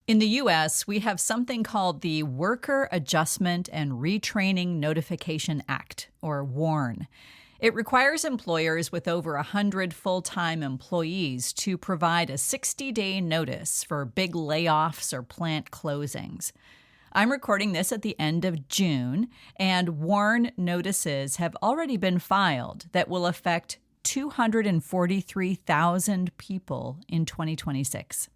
In the U.S., we have something called the Worker Adjustment and Retraining Notification Act, or WARN. It requires employers with over 100 full-time employees to provide a 60-day notice for big layoffs or plant closings. I'm recording this at the end of June, and WARN notices have already been filed that will affect 243,000 people in 2026.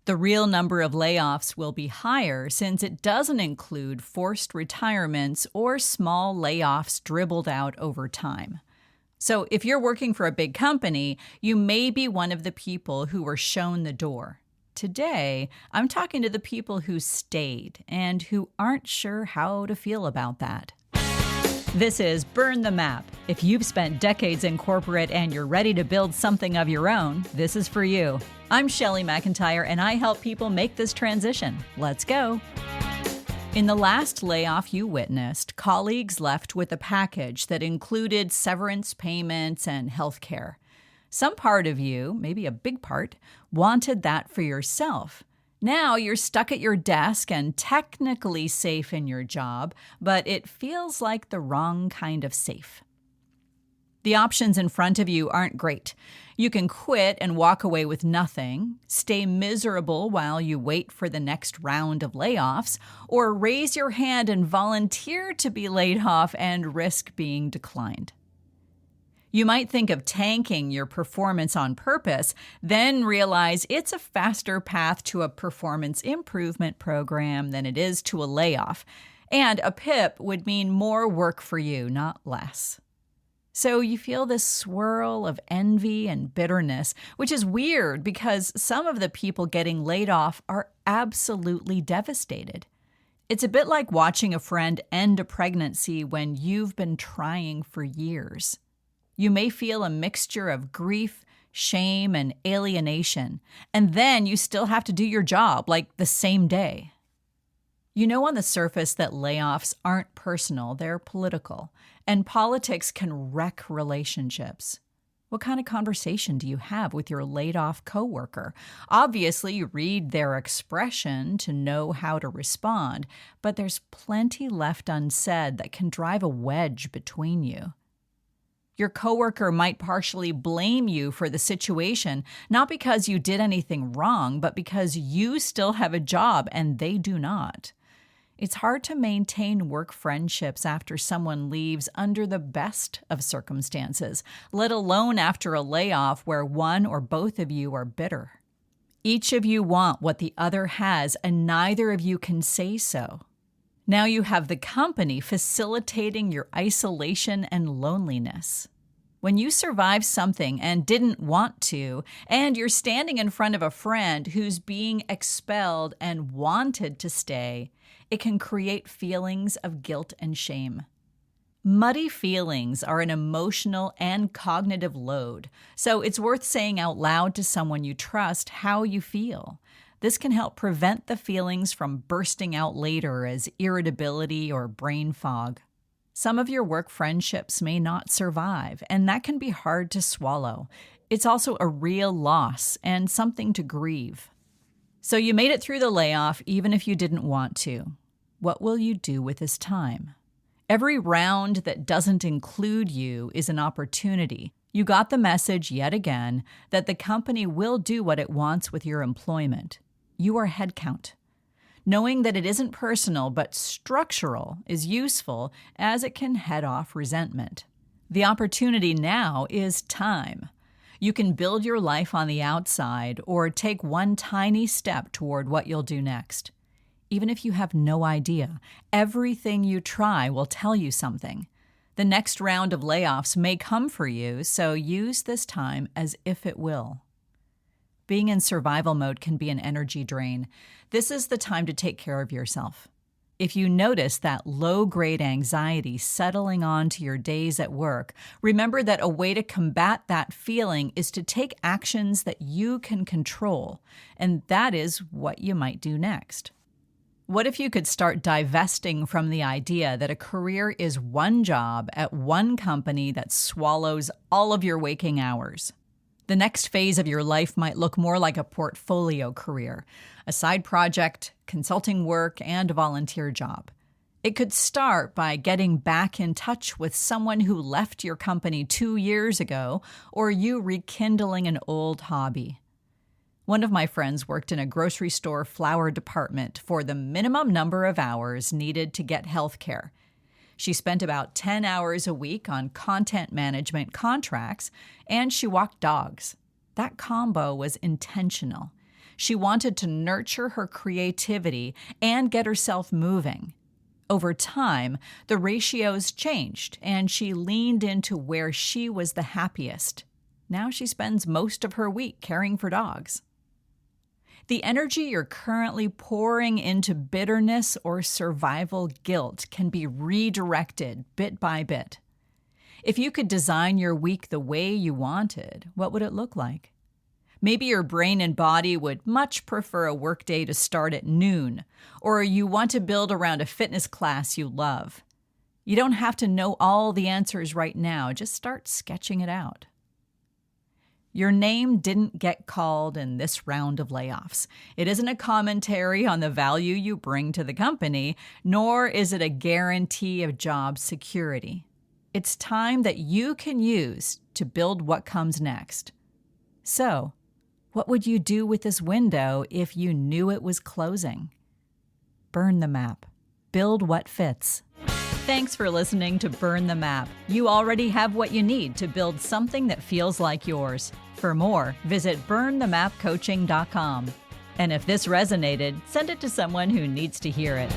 The real number of layoffs will be higher since it doesn't include forced retirements or small layoffs dribbled out over time. So if you're working for a big company, you may be one of the people who were shown the door. Today, I'm talking to the people who stayed and who aren't sure how to feel about that. This is Burn the Map. If you've spent decades in corporate and you're ready to build something of your own, this is for you. I'm Shelley McIntyre, and I help people make this transition. Let's go. In the last layoff you witnessed, colleagues left with a package that included severance payments and health care. Some part of you, maybe a big part, wanted that for yourself. Now you're stuck at your desk and technically safe in your job, but it feels like the wrong kind of safe. The options in front of you aren't great. You can quit and walk away with nothing, stay miserable while you wait for the next round of layoffs, or raise your hand and volunteer to be laid off and risk being declined. You might think of tanking your performance on purpose, then realize it's a faster path to a performance improvement program than it is to a layoff, and a PIP would mean more work for you, not less. So you feel this swirl of envy and bitterness, which is weird because some of the people getting laid off are absolutely devastated. It's a bit like watching a friend end a pregnancy when you've been trying for years. You may feel a mixture of grief, shame, and alienation, and then you still have to do your job like the same day. You know on the surface that layoffs aren't personal, they're political, and politics can wreck relationships. What kind of conversation do you have with your laid-off coworker? Obviously, you read their expression to know how to respond, but there's plenty left unsaid that can drive a wedge between you. Your coworker might partially blame you for the situation, not because you did anything wrong, but because you still have a job and they do not. It's hard to maintain work friendships after someone leaves under the best of circumstances, let alone after a layoff where one or both of you are bitter. Each of you want what the other has, and neither of you can say so. Now you have the company facilitating your isolation and loneliness. When you survive something and didn't want to, and you're standing in front of a friend who's being expelled and wanted to stay, it can create feelings of guilt and shame. Muddy feelings are an emotional and cognitive load, so it's worth saying out loud to someone you trust how you feel. This can help prevent the feelings from bursting out later as irritability or brain fog. Some of your work friendships may not survive, and that can be hard to swallow. It's also a real loss and something to grieve. So you made it through the layoff even if you didn't want to. What will you do with this time? Every round that doesn't include you is an opportunity. You got the message yet again that the company will do what it wants with your employment. You are headcount. Knowing that it isn't personal but structural is useful as it can head off resentment. The opportunity now is time. You can build your life on the outside or take one tiny step toward what you'll do next. Even if you have no idea, everything you try will tell you something. The next round of layoffs may come for you, so use this time as if it will. Being in survival mode can be an energy drain. This is the time to take care of yourself. If you notice that low-grade anxiety settling onto your days at work, remember that a way to combat that feeling is to take actions that you can control, and that is what you might do next. What if you could start divesting from the idea that a career is one job at one company that swallows all of your waking hours? The next phase of your life might look more like a portfolio career, a side project, consulting work, and a volunteer job. It could start by getting back in touch with someone who left your company 2 years ago, or you rekindling an old hobby. One of my friends worked in a grocery store flower department for the minimum number of hours needed to get health care. She spent about 10 hours a week on content management contracts, and she walked dogs. That combo was intentional. She wanted to nurture her creativity and get herself moving. Over time, the ratios changed, and she leaned into where she was the happiest. Now she spends most of her week caring for dogs. The energy you're currently pouring into bitterness or survival guilt can be redirected bit by bit. If you could design your week the way you wanted, what would it look like? Maybe your brain and body would much prefer a workday to start at noon, or you want to build around a fitness class you love. You don't have to know all the answers right now, just start sketching it out. Your name didn't get called in this round of layoffs. It isn't a commentary on the value you bring to the company, nor is it a guarantee of job security. It's time that you can use to build what comes next. So, what would you do with this window if you knew it was closing? Burn the map. Build what fits. Thanks for listening to Burn the Map. You already have what you need to build something that feels like yours. For more, visit burnthemapcoaching.com. And if this resonated, send it to someone who needs to hear it.